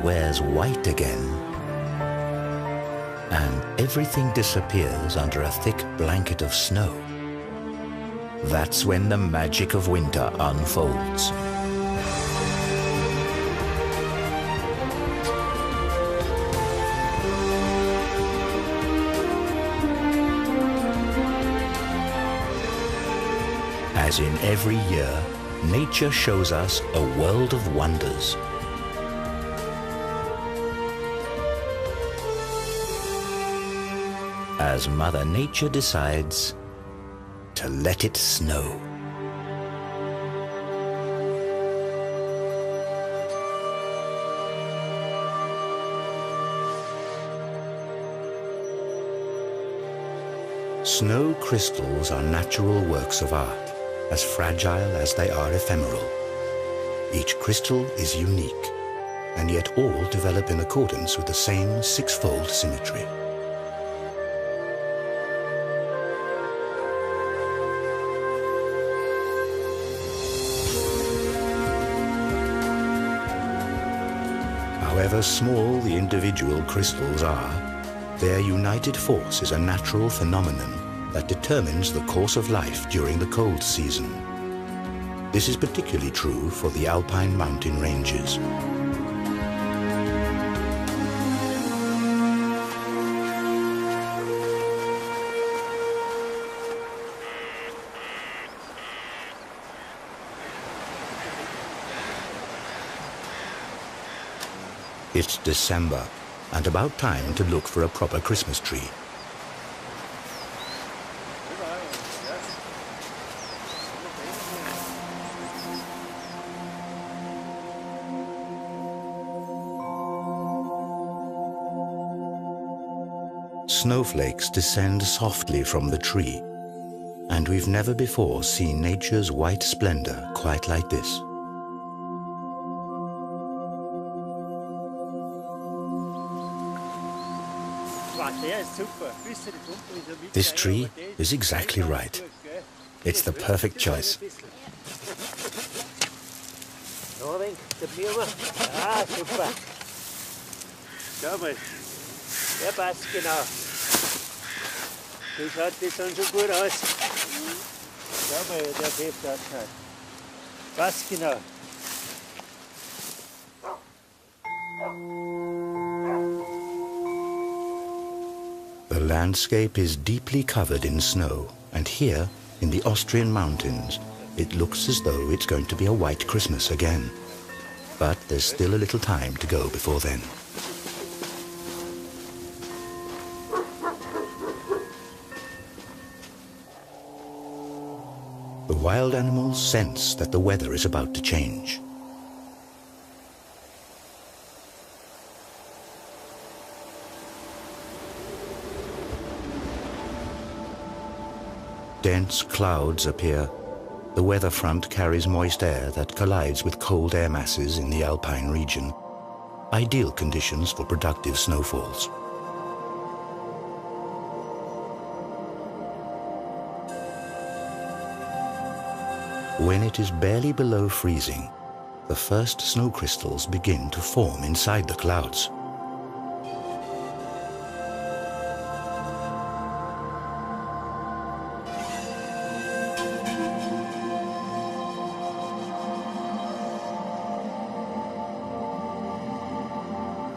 wears white again, and everything disappears under a thick blanket of snow, that's when the magic of winter unfolds. As in every year, nature shows us a world of wonders. As Mother Nature decides to let it snow. Snow crystals are natural works of art, as fragile as they are ephemeral. Each crystal is unique, and yet all develop in accordance with the same six-fold symmetry. However small the individual crystals are, their united force is a natural phenomenon that determines the course of life during the cold season. This is particularly true for the alpine mountain ranges. It's December, and about time to look for a proper Christmas tree. Snowflakes descend softly from the tree, and we've never before seen nature's white splendor quite like this. This tree is exactly right. It's the perfect choice. Ja, passt genau. So schaut das dann schon gut aus. Schau mal, wie der Heft ausschaut. Passt genau. The landscape is deeply covered in snow, and here, in the Austrian mountains, it looks as though it's going to be a white Christmas again. But there's still a little time to go before then. The wild animals sense that the weather is about to change. Dense clouds appear. The weather front carries moist air that collides with cold air masses in the alpine region. Ideal conditions for productive snowfalls. When it is barely below freezing, the first snow crystals begin to form inside the clouds.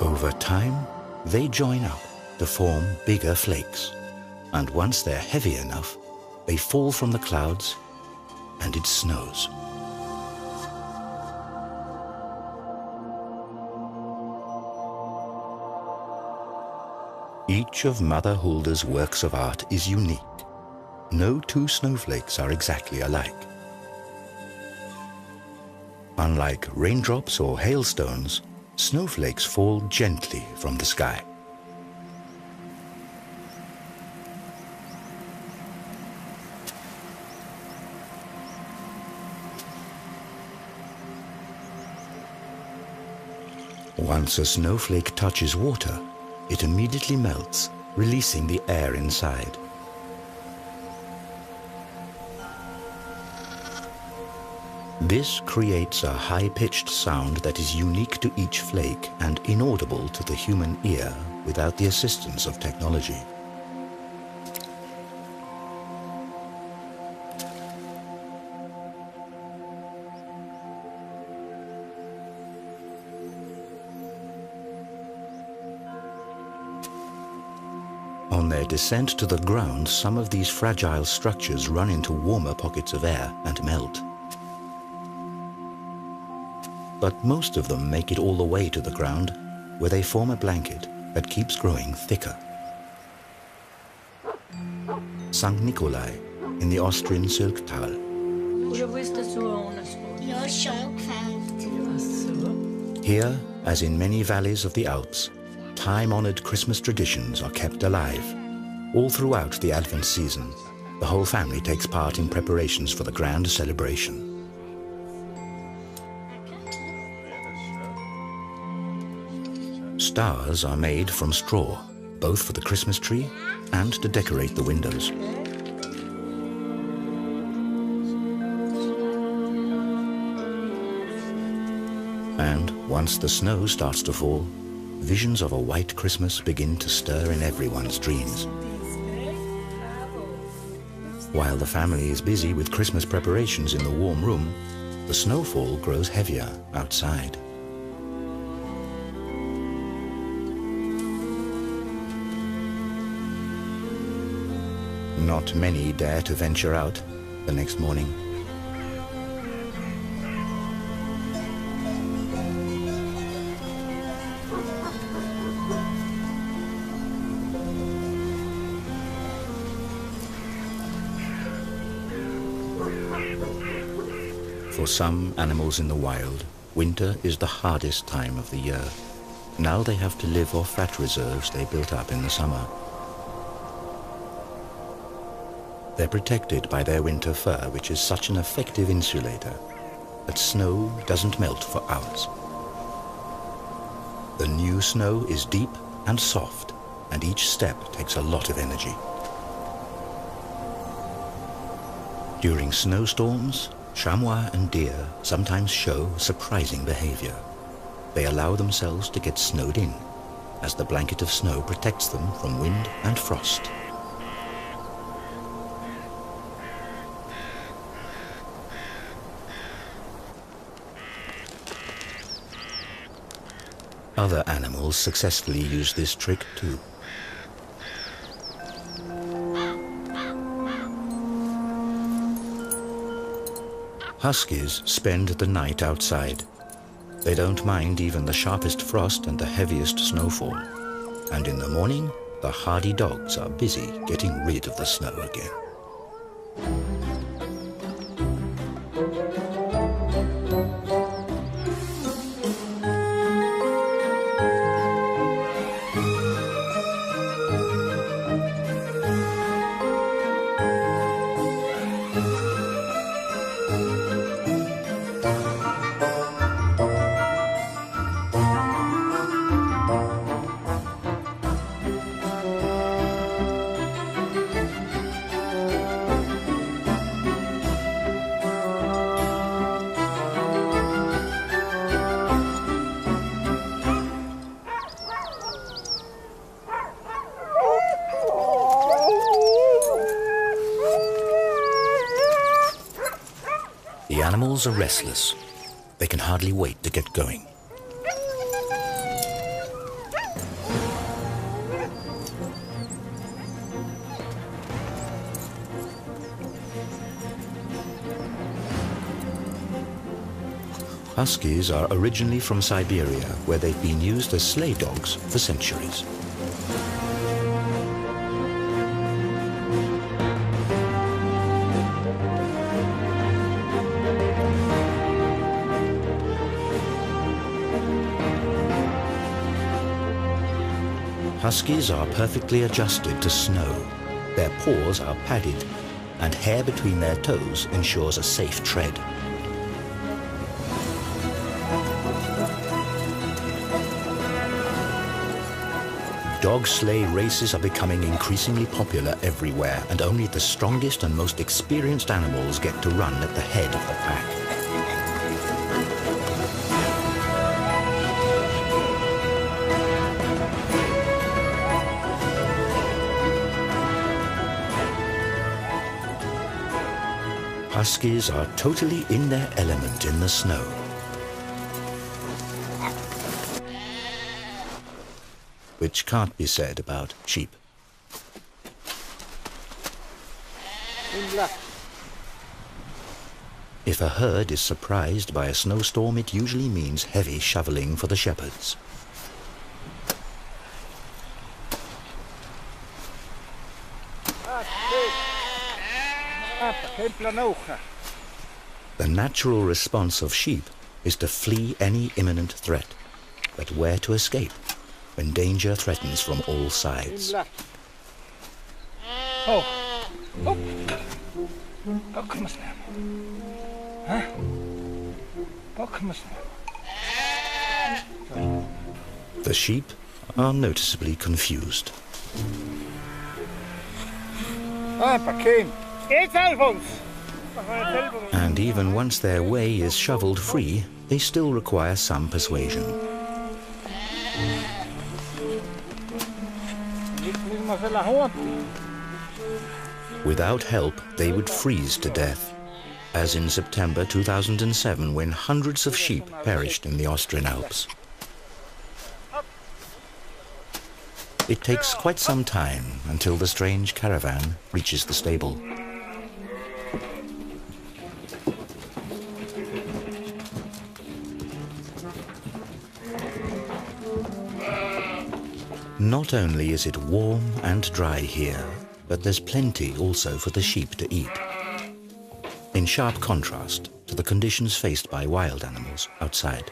Over time, they join up to form bigger flakes, and once they're heavy enough, they fall from the clouds and it snows. Each of Mother Hulda's works of art is unique. No two snowflakes are exactly alike. Unlike raindrops or hailstones, snowflakes fall gently from the sky. Once a snowflake touches water, it immediately melts, releasing the air inside. This creates a high-pitched sound that is unique to each flake and inaudible to the human ear without the assistance of technology. On their descent to the ground, some of these fragile structures run into warmer pockets of air and melt. But most of them make it all the way to the ground, where they form a blanket that keeps growing thicker. St. Nikolai in the Austrian Silktal. Here, as in many valleys of the Alps, time-honored Christmas traditions are kept alive. All throughout the Advent season, the whole family takes part in preparations for the grand celebration. Stars are made from straw, both for the Christmas tree and to decorate the windows. And once the snow starts to fall, visions of a white Christmas begin to stir in everyone's dreams. While the family is busy with Christmas preparations in the warm room, the snowfall grows heavier outside. Not many dare to venture out the next morning. For some animals in the wild, winter is the hardest time of the year. Now they have to live off fat reserves they built up in the summer. They're protected by their winter fur, which is such an effective insulator that snow doesn't melt for hours. The new snow is deep and soft, and each step takes a lot of energy. During snowstorms, chamois and deer sometimes show surprising behavior. They allow themselves to get snowed in, as the blanket of snow protects them from wind and frost. Other animals successfully use this trick too. Huskies spend the night outside. They don't mind even the sharpest frost and the heaviest snowfall. And in the morning, the hardy dogs are busy getting rid of the snow again. The animals are restless. They can hardly wait to get going. Huskies are originally from Siberia, where they've been used as sleigh dogs for centuries. Huskies are perfectly adjusted to snow. Their paws are padded, and hair between their toes ensures a safe tread. Dog sleigh races are becoming increasingly popular everywhere, and only the strongest and most experienced animals get to run at the head of the pack. Huskies are totally in their element in the snow. Which can't be said about sheep. If a herd is surprised by a snowstorm, it usually means heavy shoveling for the shepherds. The natural response of sheep is to flee any imminent threat, but where to escape when danger threatens from all sides. The sheep are noticeably confused. And even once their way is shoveled free, they still require some persuasion. Without help, they would freeze to death, as in September 2007 when hundreds of sheep perished in the Austrian Alps. It takes quite some time until the strange caravan reaches the stable. Not only is it warm and dry here, but there's plenty also for the sheep to eat. In sharp contrast to the conditions faced by wild animals outside.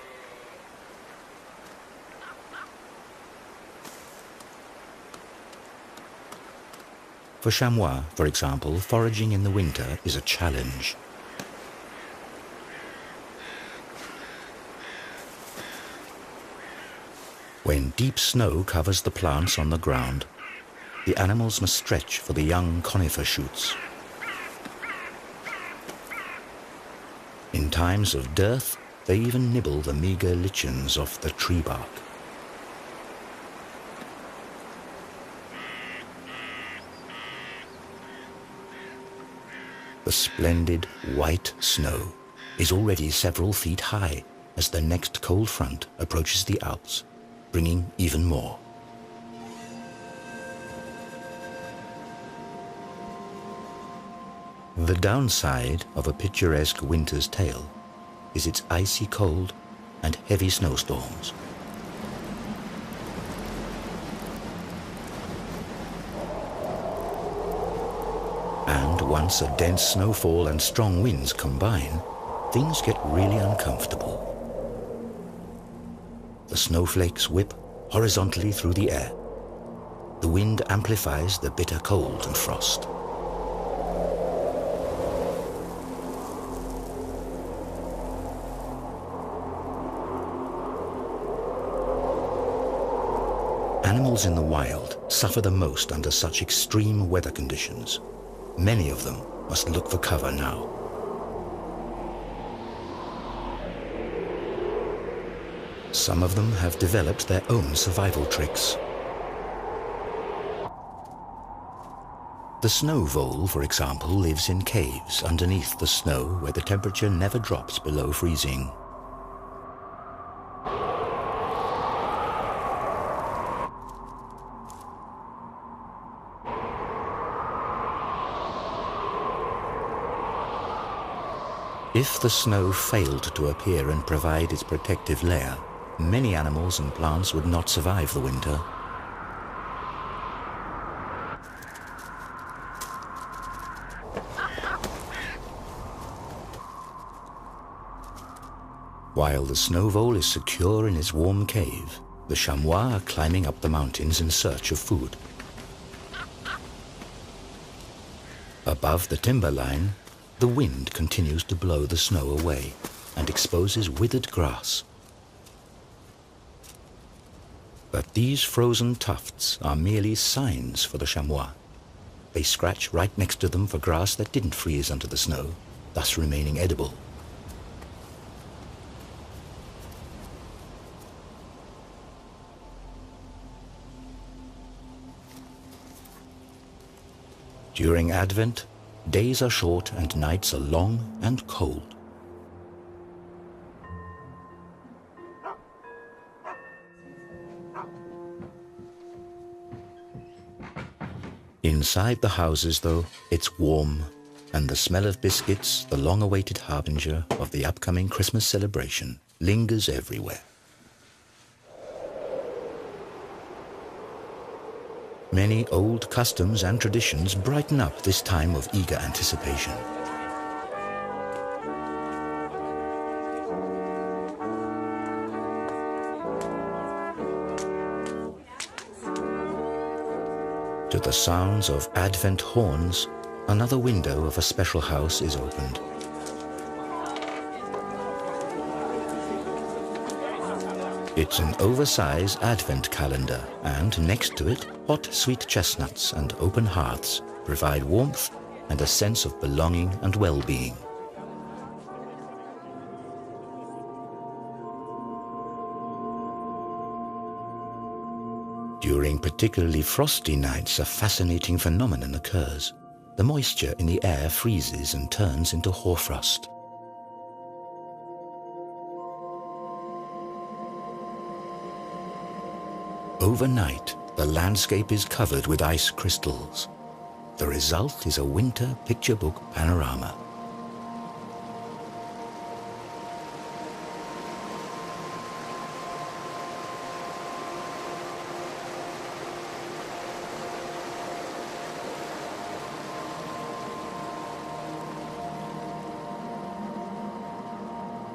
For chamois, for example, foraging in the winter is a challenge. When deep snow covers the plants on the ground, the animals must stretch for the young conifer shoots. In times of dearth, they even nibble the meager lichens off the tree bark. The splendid white snow is already several feet high as the next cold front approaches the Alps, bringing even more. The downside of a picturesque winter's tale is its icy cold and heavy snowstorms. And once a dense snowfall and strong winds combine, things get really uncomfortable. The snowflakes whip horizontally through the air. The wind amplifies the bitter cold and frost. Animals in the wild suffer the most under such extreme weather conditions. Many of them must look for cover now. Some of them have developed their own survival tricks. The snow vole, for example, lives in caves underneath the snow where the temperature never drops below freezing. If the snow failed to appear and provide its protective layer, many animals and plants would not survive the winter. While the snow vole is secure in its warm cave, the chamois are climbing up the mountains in search of food. Above the timberline, the wind continues to blow the snow away and exposes withered grass. But these frozen tufts are merely signs for the chamois. They scratch right next to them for grass that didn't freeze under the snow, thus remaining edible. During Advent, days are short and nights are long and cold. Inside the houses, though, it's warm, and the smell of biscuits, the long-awaited harbinger of the upcoming Christmas celebration, lingers everywhere. Many old customs and traditions brighten up this time of eager anticipation. To the sounds of Advent horns, another window of a special house is opened. It's an oversized Advent calendar, and next to it, hot sweet chestnuts and open hearths provide warmth and a sense of belonging and well-being. During particularly frosty nights, a fascinating phenomenon occurs. The moisture in the air freezes and turns into hoarfrost. Overnight, the landscape is covered with ice crystals. The result is a winter picture book panorama.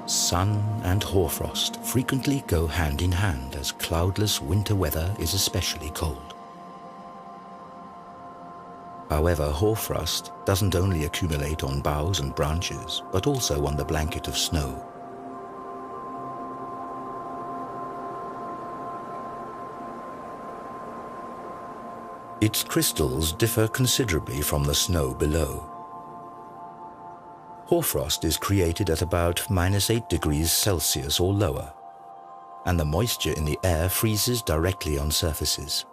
Sun and hoarfrost frequently go hand in hand, as cloudless winter weather is especially cold. However, hoarfrost doesn't only accumulate on boughs and branches, but also on the blanket of snow. Its crystals differ considerably from the snow below. Hoarfrost is created at about -8 degrees Celsius or lower, and the moisture in the air freezes directly on surfaces.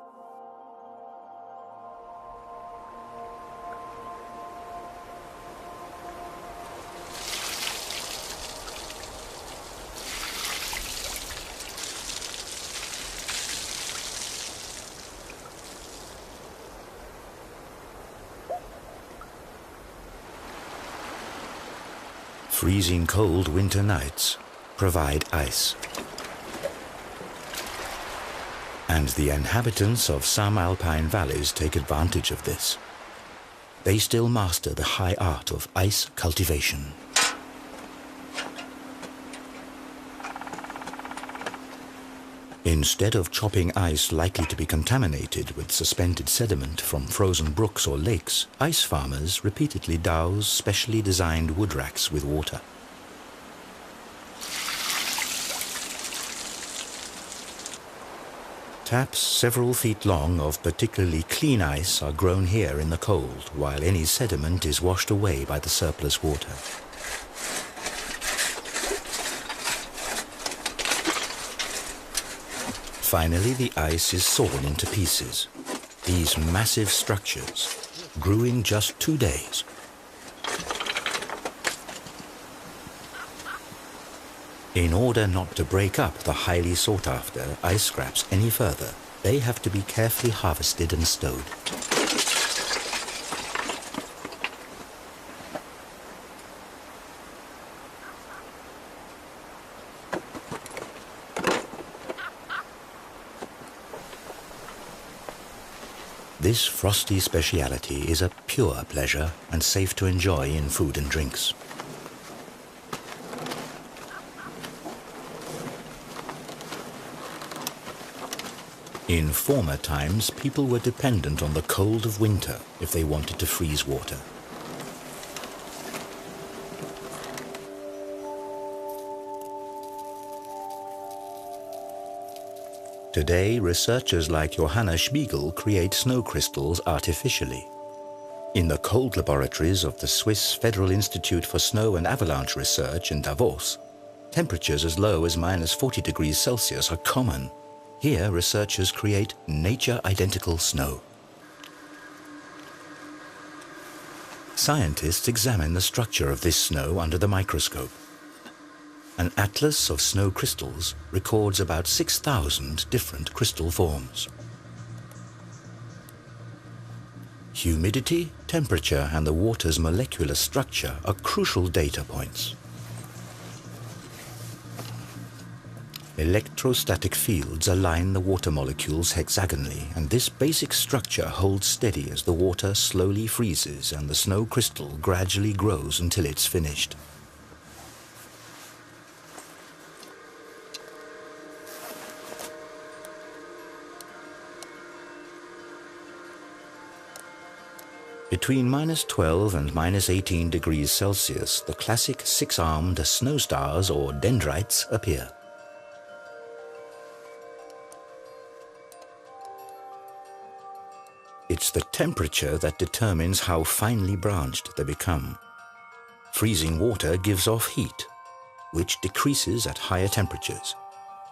Freezing cold winter nights provide ice. And the inhabitants of some alpine valleys take advantage of this. They still master the high art of ice cultivation. Instead of chopping ice likely to be contaminated with suspended sediment from frozen brooks or lakes, ice farmers repeatedly douse specially designed wood racks with water. Taps several feet long of particularly clean ice are grown here in the cold, while any sediment is washed away by the surplus water. Finally, the ice is sawn into pieces. These massive structures grew in just 2 days. In order not to break up the highly sought-after ice scraps any further, they have to be carefully harvested and stowed. This frosty speciality is a pure pleasure and safe to enjoy in food and drinks. In former times, people were dependent on the cold of winter if they wanted to freeze water. Today, researchers like Johanna Spiegel create snow crystals artificially. In the cold laboratories of the Swiss Federal Institute for Snow and Avalanche Research in Davos, temperatures as low as -40 degrees Celsius are common. Here, researchers create nature-identical snow. Scientists examine the structure of this snow under the microscope. An atlas of snow crystals records about 6,000 different crystal forms. Humidity, temperature, and the water's molecular structure are crucial data points. Electrostatic fields align the water molecules hexagonally, and this basic structure holds steady as the water slowly freezes and the snow crystal gradually grows until it's finished. Between -12 and -18 degrees Celsius, the classic six-armed snow stars or dendrites appear. It's the temperature that determines how finely branched they become. Freezing water gives off heat, which decreases at higher temperatures,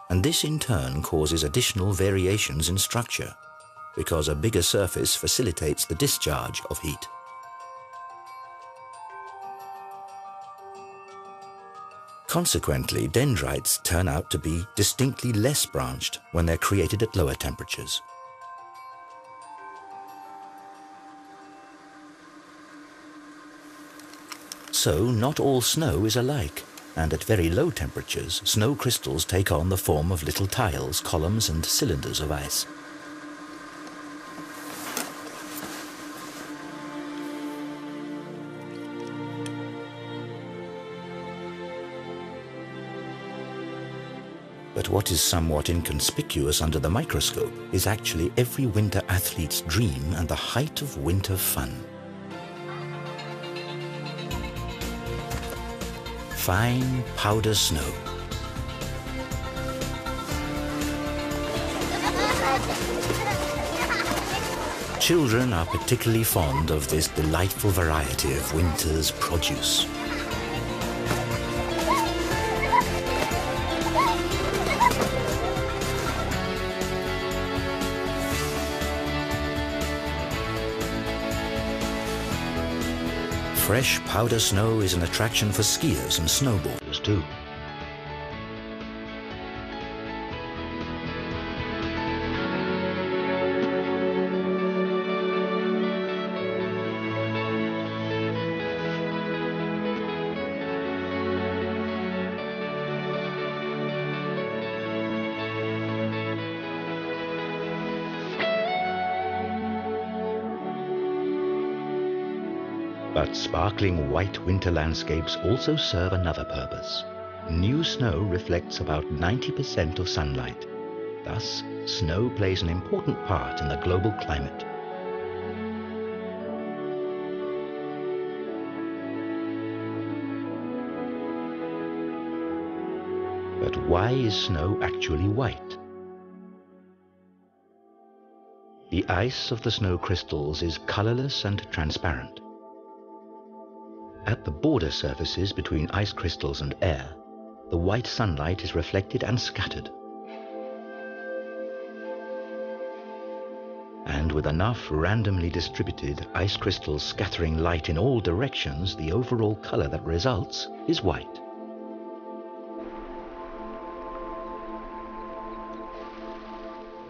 and this in turn causes additional variations in structure, because a bigger surface facilitates the discharge of heat. Consequently, dendrites turn out to be distinctly less branched when they're created at lower temperatures. So, not all snow is alike, and at very low temperatures, snow crystals take on the form of little tiles, columns, and cylinders of ice. But what is somewhat inconspicuous under the microscope is actually every winter athlete's dream and the height of winter fun. Fine powder snow. Children are particularly fond of this delightful variety of winter's produce. Fresh powder snow is an attraction for skiers and snowboarders too. But sparkling white winter landscapes also serve another purpose. New snow reflects about 90% of sunlight. Thus, snow plays an important part in the global climate. But why is snow actually white? The ice of the snow crystals is colorless and transparent. At the border surfaces between ice crystals and air, the white sunlight is reflected and scattered. And with enough randomly distributed ice crystals scattering light in all directions, the overall color that results is white.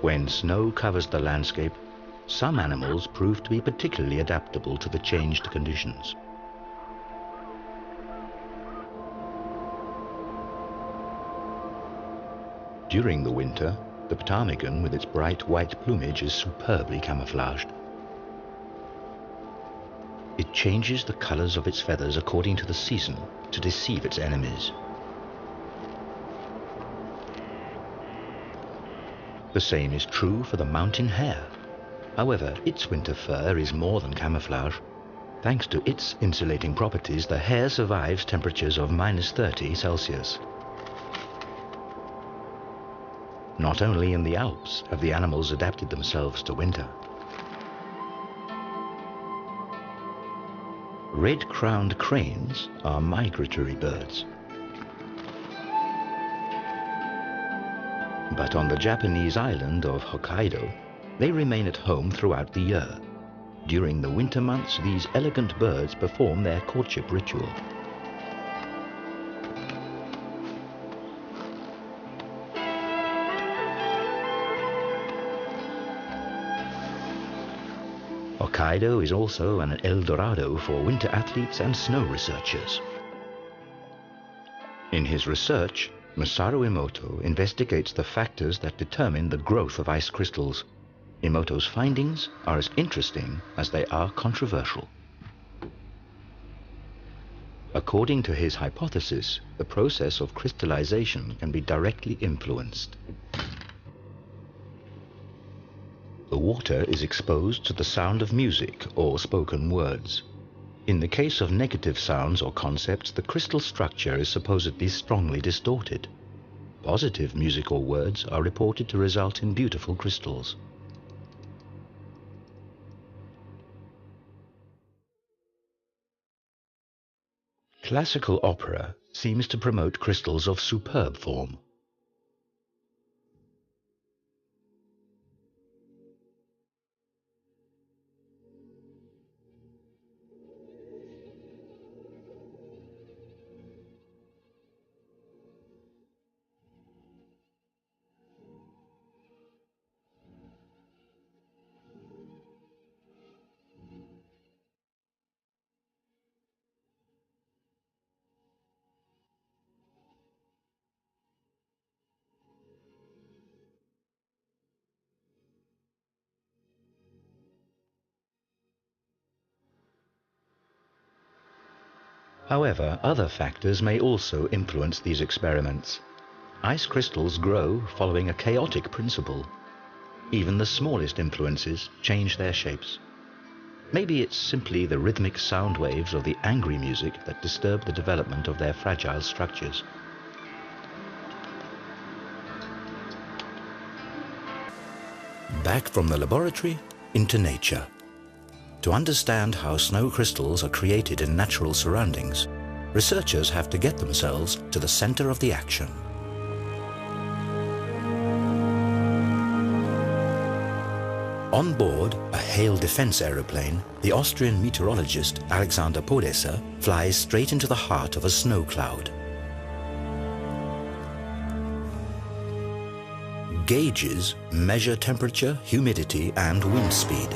When snow covers the landscape, some animals prove to be particularly adaptable to the changed conditions. During the winter, the ptarmigan with its bright white plumage is superbly camouflaged. It changes the colors of its feathers according to the season to deceive its enemies. The same is true for the mountain hare. However, its winter fur is more than camouflage. Thanks to its insulating properties, the hare survives temperatures of -30 Celsius. Not only in the Alps have the animals adapted themselves to winter. Red-crowned cranes are migratory birds. But on the Japanese island of Hokkaido, they remain at home throughout the year. During the winter months, these elegant birds perform their courtship ritual. Hokkaido is also an El Dorado for winter athletes and snow researchers. In his research, Masaru Emoto investigates the factors that determine the growth of ice crystals. Emoto's findings are as interesting as they are controversial. According to his hypothesis, the process of crystallization can be directly influenced. The water is exposed to the sound of music or spoken words. In the case of negative sounds or concepts, the crystal structure is supposedly strongly distorted. Positive music or words are reported to result in beautiful crystals. Classical opera seems to promote crystals of superb form. However, other factors may also influence these experiments. Ice crystals grow following a chaotic principle. Even the smallest influences change their shapes. Maybe it's simply the rhythmic sound waves of the angry music that disturb the development of their fragile structures. Back from the laboratory into nature. To understand how snow crystals are created in natural surroundings, researchers have to get themselves to the center of the action. On board a hail defense aeroplane, the Austrian meteorologist Alexander Podesser flies straight into the heart of a snow cloud. Gauges measure temperature, humidity, and wind speed.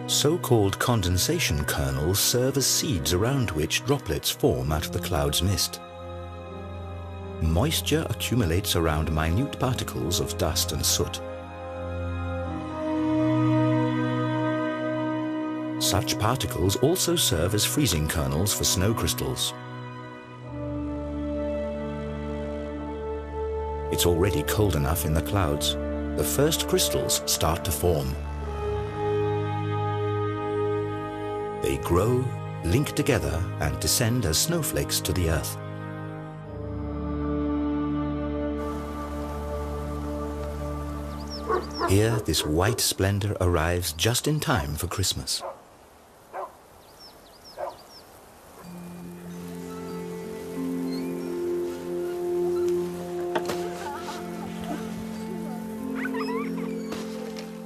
So-called condensation kernels serve as seeds around which droplets form out of the cloud's mist. Moisture accumulates around minute particles of dust and soot. Such particles also serve as freezing kernels for snow crystals. It's already cold enough in the clouds. The first crystals start to form. They grow, link together, and descend as snowflakes to the earth. Here, this white splendor arrives just in time for Christmas.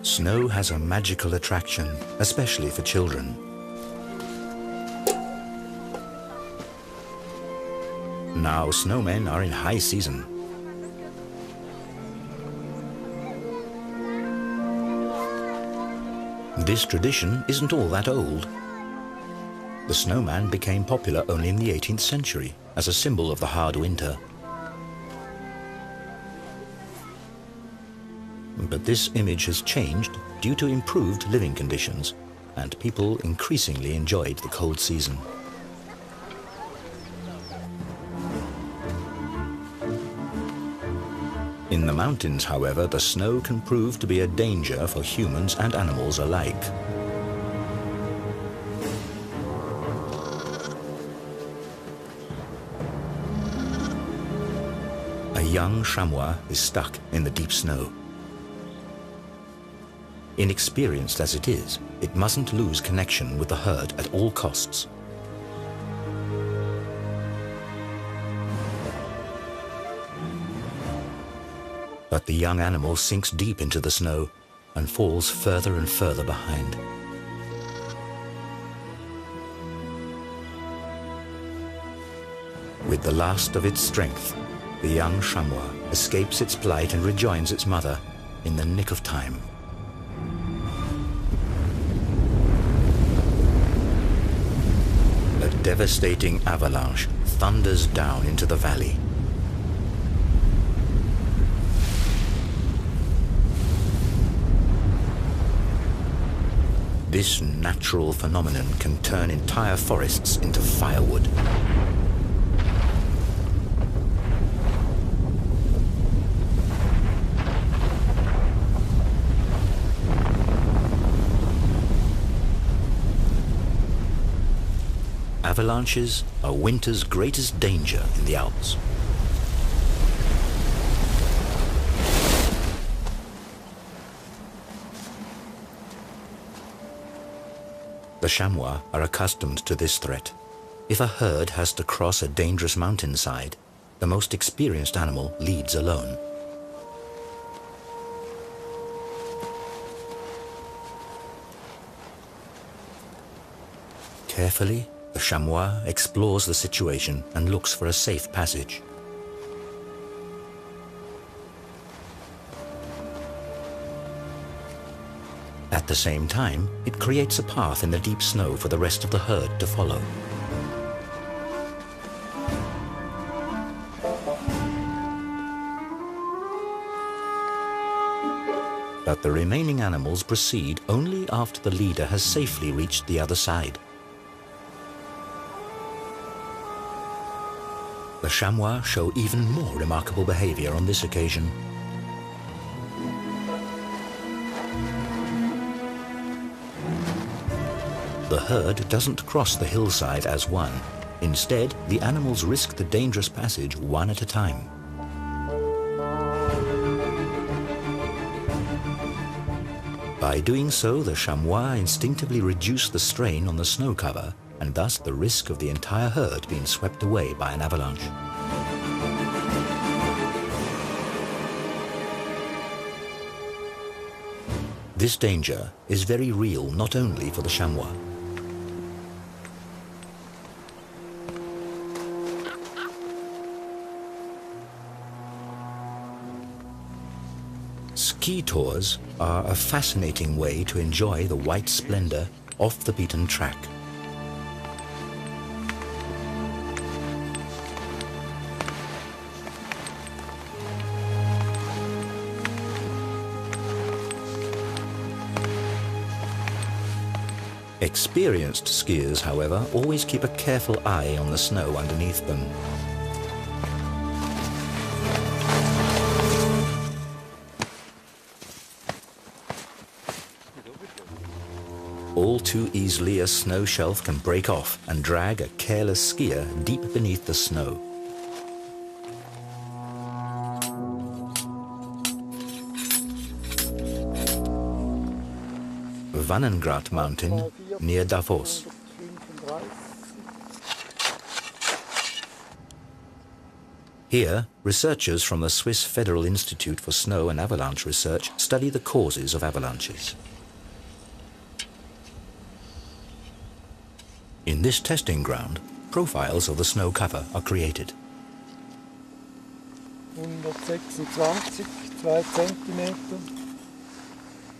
Snow has a magical attraction, especially for children. Now snowmen are in high season. This tradition isn't all that old. The snowman became popular only in the 18th century as a symbol of the hard winter. But this image has changed due to improved living conditions, and people increasingly enjoyed the cold season. In the mountains, however, the snow can prove to be a danger for humans and animals alike. A young chamois is stuck in the deep snow. Inexperienced as it is, it mustn't lose connection with the herd at all costs. But the young animal sinks deep into the snow and falls further and further behind. With the last of its strength, the young chamois escapes its plight and rejoins its mother in the nick of time. A devastating avalanche thunders down into the valley. This natural phenomenon can turn entire forests into firewood. Avalanches are winter's greatest danger in the Alps. The chamois are accustomed to this threat. If a herd has to cross a dangerous mountainside, the most experienced animal leads alone. Carefully, the chamois explores the situation and looks for a safe passage. At the same time, it creates a path in the deep snow for the rest of the herd to follow. But the remaining animals proceed only after the leader has safely reached the other side. The chamois show even more remarkable behavior on this occasion. The herd doesn't cross the hillside as one. Instead, the animals risk the dangerous passage one at a time. By doing so, the chamois instinctively reduce the strain on the snow cover and thus the risk of the entire herd being swept away by an avalanche. This danger is very real not only for the chamois. Ski tours are a fascinating way to enjoy the white splendor off the beaten track. Experienced skiers, however, always keep a careful eye on the snow underneath them. All too easily, a snow shelf can break off and drag a careless skier deep beneath the snow. Vannengrat Mountain, near Davos. Here, researchers from the Swiss Federal Institute for Snow and Avalanche Research study the causes of avalanches. In this testing ground, profiles of the snow cover are created. 126, 2 Zentimeter.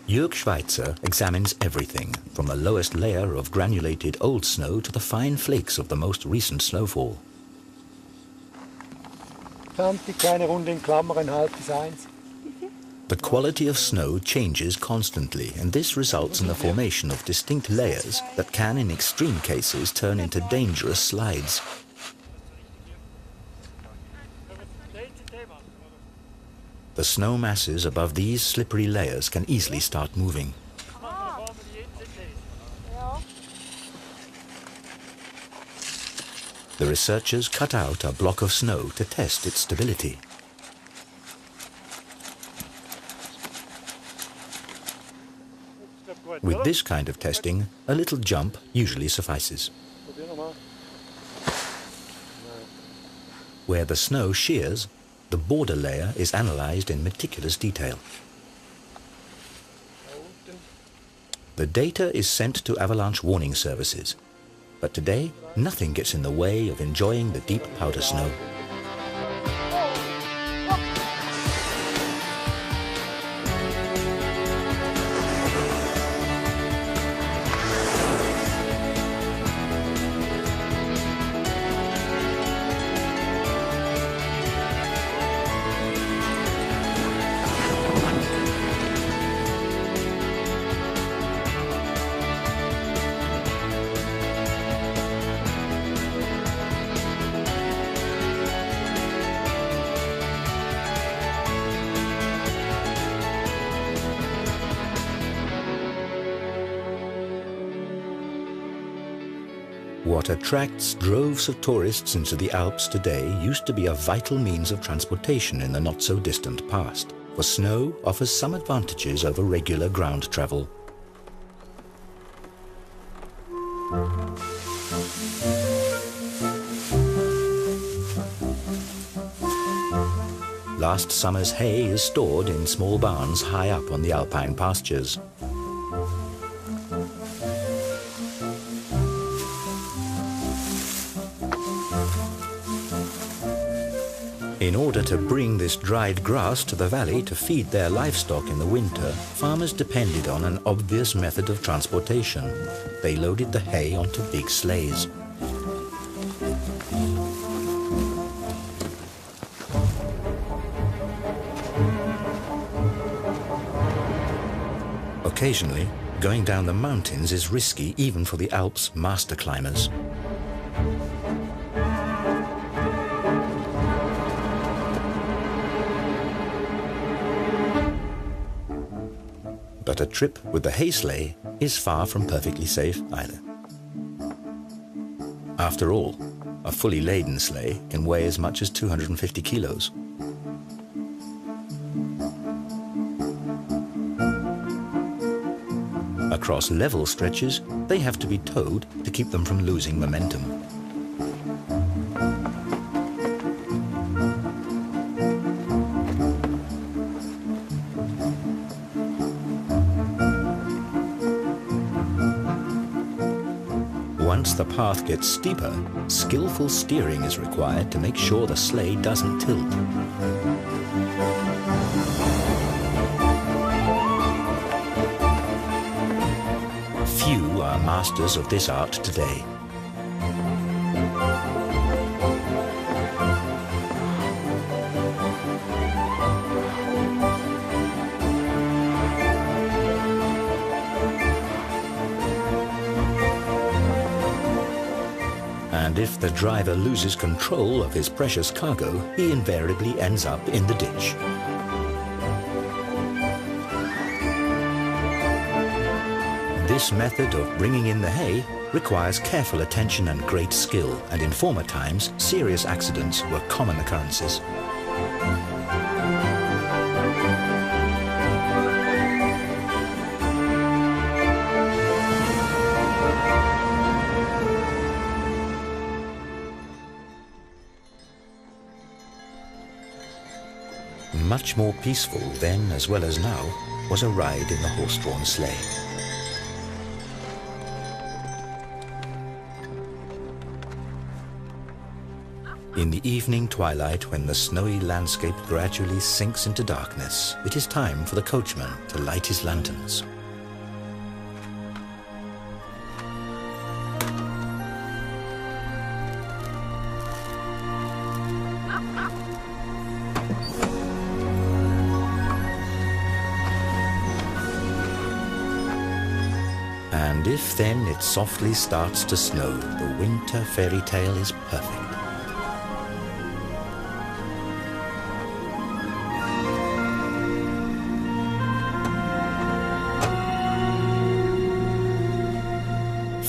Jörg Schweitzer examines everything, from the lowest layer of granulated old snow to the fine flakes of the most recent snowfall. 20 kleine Runde in Klammern, halb bis 1. The quality of snow changes constantly, and this results in the formation of distinct layers that can, in extreme cases, turn into dangerous slides. The snow masses above these slippery layers can easily start moving. The researchers cut out a block of snow to test its stability. With this kind of testing, a little jump usually suffices. Probier nochmal. Where the snow shears, the border layer is analyzed in meticulous detail. Da unten. The data is sent to avalanche warning services. But today, nothing gets in the way of enjoying the deep powder snow. What attracts droves of tourists into the Alps today used to be a vital means of transportation in the not-so-distant past, for snow offers some advantages over regular ground travel. Last summer's hay is stored in small barns high up on the alpine pastures. In order to bring this dried grass to the valley to feed their livestock in the winter, farmers depended on an obvious method of transportation. They loaded the hay onto big sleighs. Occasionally, going down the mountains is risky even for the Alps' master climbers. But a trip with the hay sleigh is far from perfectly safe either. After all, a fully laden sleigh can weigh as much as 250 kilos. Across level stretches, they have to be towed to keep them from losing momentum. Once the path gets steeper, skillful steering is required to make sure the sleigh doesn't tilt. Few are masters of this art today. And if the driver loses control of his precious cargo, he invariably ends up in the ditch. This method of bringing in the hay requires careful attention and great skill, and in former times, serious accidents were common occurrences. Much more peaceful then as well as now was a ride in the horse-drawn sleigh. In the evening twilight, when the snowy landscape gradually sinks into darkness, it is time for the coachman to light his lanterns. And if then it softly starts to snow, the winter fairy tale is perfect.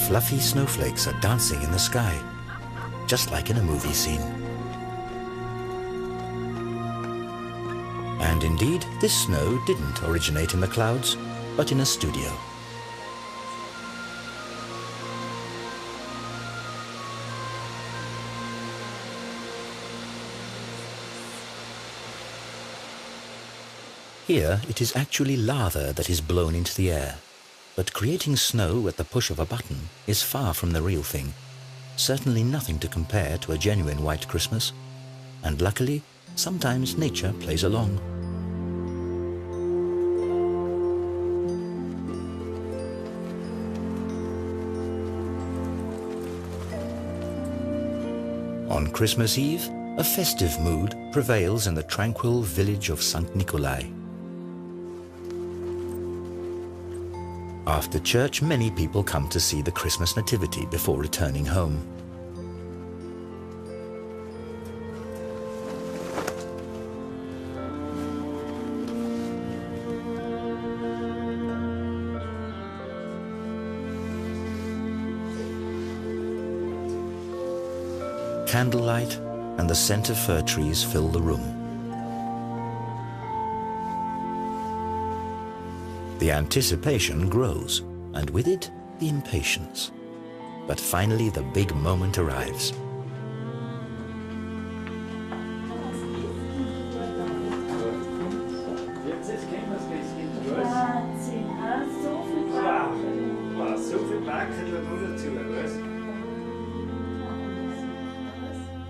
Fluffy snowflakes are dancing in the sky, just like in a movie scene. And indeed, this snow didn't originate in the clouds, but in a studio. Here it is actually lather that is blown into the air, but creating snow at the push of a button is far from the real thing, certainly nothing to compare to a genuine white Christmas, and luckily, sometimes nature plays along. On Christmas Eve, a festive mood prevails in the tranquil village of St. Nikolai. After church, many people come to see the Christmas nativity before returning home. Candlelight and the scent of fir trees fill the room. The anticipation grows, and with it, the impatience. But finally, the big moment arrives.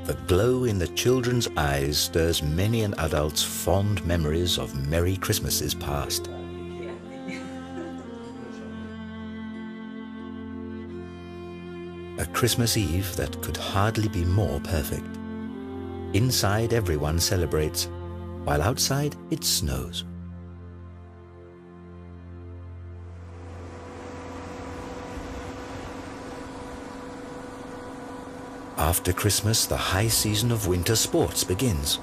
The glow in the children's eyes stirs many an adult's fond memories of merry Christmases past. A Christmas Eve that could hardly be more perfect. Inside, everyone celebrates, while outside it snows. After Christmas, the high season of winter sports begins.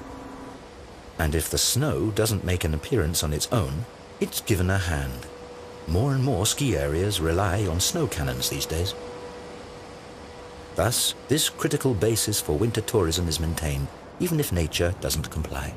And if the snow doesn't make an appearance on its own, it's given a hand. More and more ski areas rely on snow cannons these days. Thus, this critical basis for winter tourism is maintained, even if nature doesn't comply.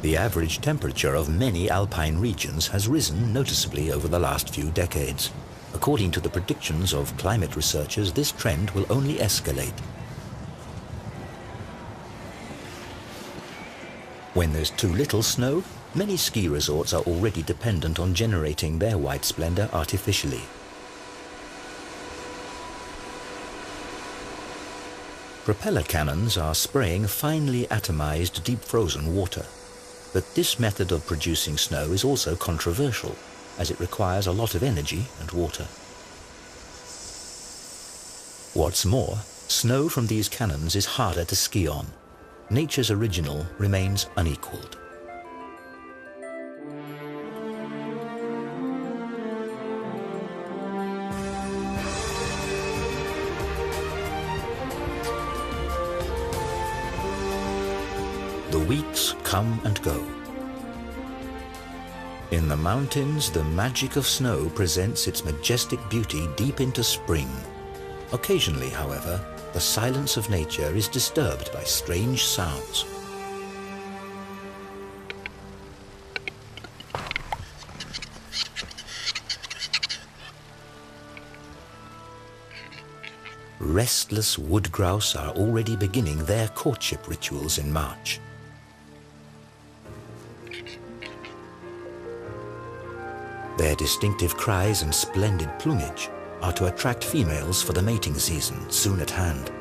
The average temperature of many alpine regions has risen noticeably over the last few decades. According to the predictions of climate researchers, this trend will only escalate. When there's too little snow, many ski resorts are already dependent on generating their white splendor artificially. Propeller cannons are spraying finely atomized deep frozen water. But this method of producing snow is also controversial, as it requires a lot of energy and water. What's more, snow from these cannons is harder to ski on. Nature's original remains unequaled. The weeks come and go. In the mountains, the magic of snow presents its majestic beauty deep into spring. Occasionally, however, the silence of nature is disturbed by strange sounds. Restless wood grouse are already beginning their courtship rituals in March. Their distinctive cries and splendid plumage are to attract females for the mating season soon at hand.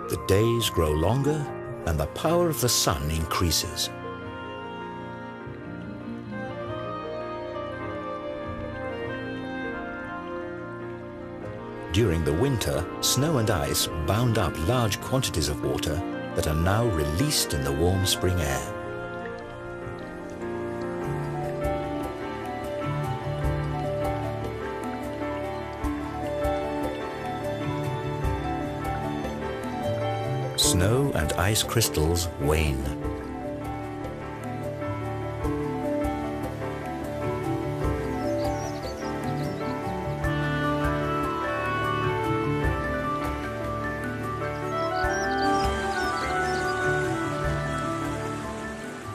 The days grow longer and the power of the sun increases. During the winter, snow and ice bound up large quantities of water that are now released in the warm spring air. Snow and ice crystals wane.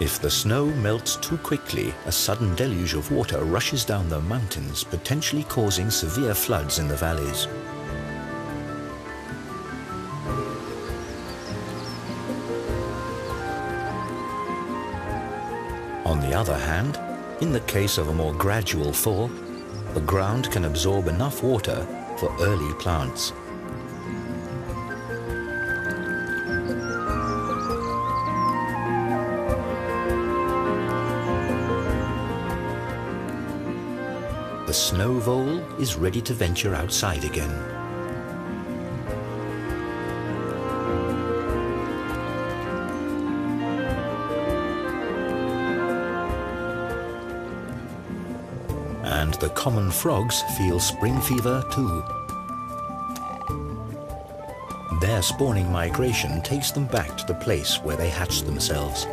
If the snow melts too quickly, a sudden deluge of water rushes down the mountains, potentially causing severe floods in the valleys. On the other hand, in the case of a more gradual thaw, the ground can absorb enough water for early plants. The snow vole is ready to venture outside again. And the common frogs feel spring fever too. Their spawning migration takes them back to the place where they hatched themselves.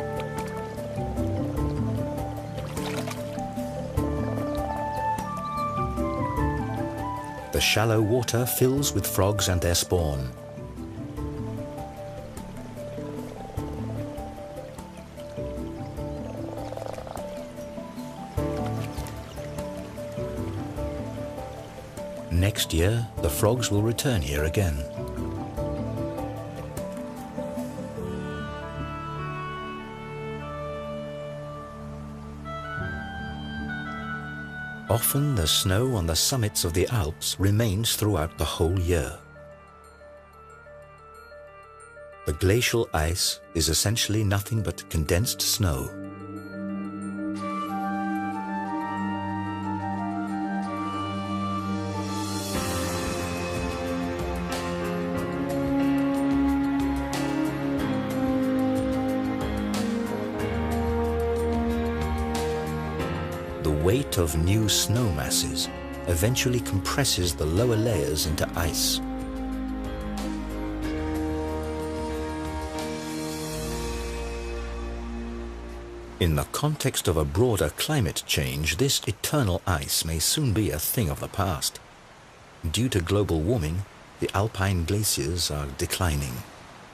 The shallow water fills with frogs and their spawn. Next year, the frogs will return here again. Often the snow on the summits of the Alps remains throughout the whole year. The glacial ice is essentially nothing but condensed snow. The weight of new snow masses eventually compresses the lower layers into ice. In the context of a broader climate change, this eternal ice may soon be a thing of the past. Due to global warming, the alpine glaciers are declining,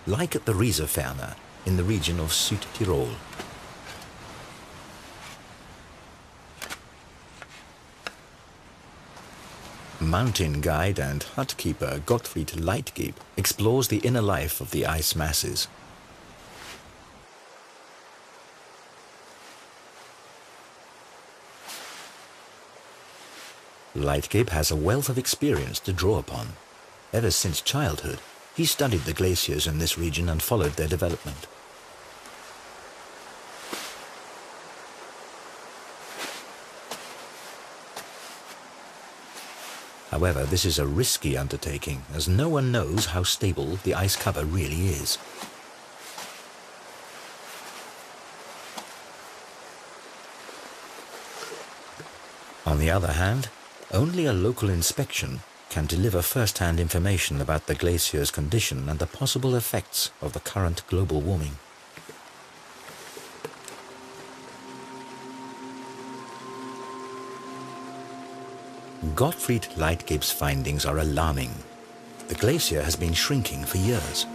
like at the Rieserferner in the region of Südtirol. Mountain guide and hut keeper Gottfried Leitgeb explores the inner life of the ice masses. Leitgeb has a wealth of experience to draw upon. Ever since childhood, he studied the glaciers in this region and followed their development. However, this is a risky undertaking, as no one knows how stable the ice cover really is. On the other hand, only a local inspection can deliver first-hand information about the glacier's condition and the possible effects of the current global warming. Gottfried Leitgeb's findings are alarming. The glacier has been shrinking for years.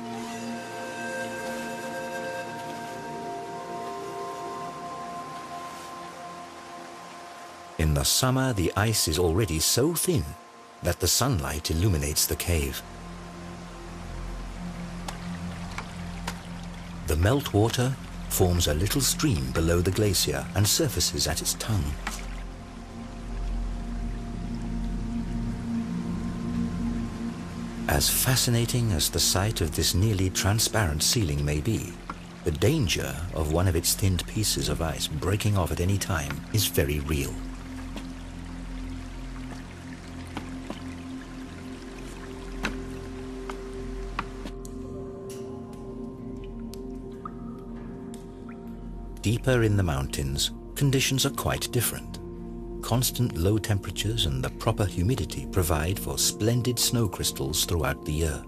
In the summer, the ice is already so thin that the sunlight illuminates the cave. The meltwater forms a little stream below the glacier and surfaces at its tongue. As fascinating as the sight of this nearly transparent ceiling may be, the danger of one of its thinned pieces of ice breaking off at any time is very real. Deeper in the mountains, conditions are quite different. Constant low temperatures and the proper humidity provide for splendid snow crystals throughout the year.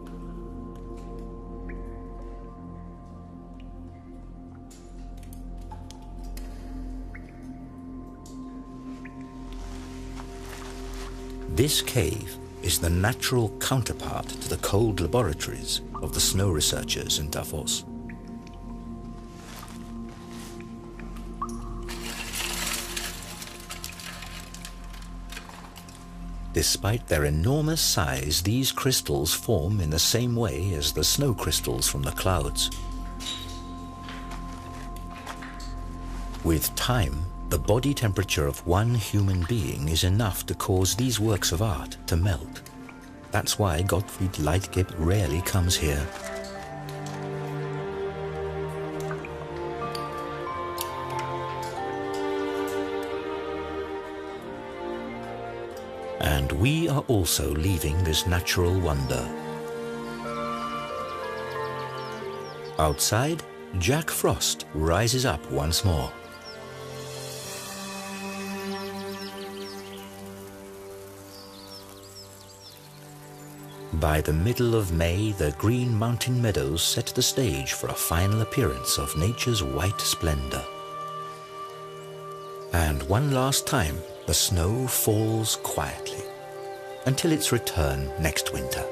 This cave is the natural counterpart to the cold laboratories of the snow researchers in Davos. Despite their enormous size, these crystals form in the same way as the snow crystals from the clouds. With time, the body temperature of one human being is enough to cause these works of art to melt. That's why Gottfried Leitgeb rarely comes here. And we are also leaving this natural wonder. Outside, Jack Frost rises up once more. By the middle of May, the green mountain meadows set the stage for a final appearance of nature's white splendor. And one last time, the snow falls quietly until its return next winter.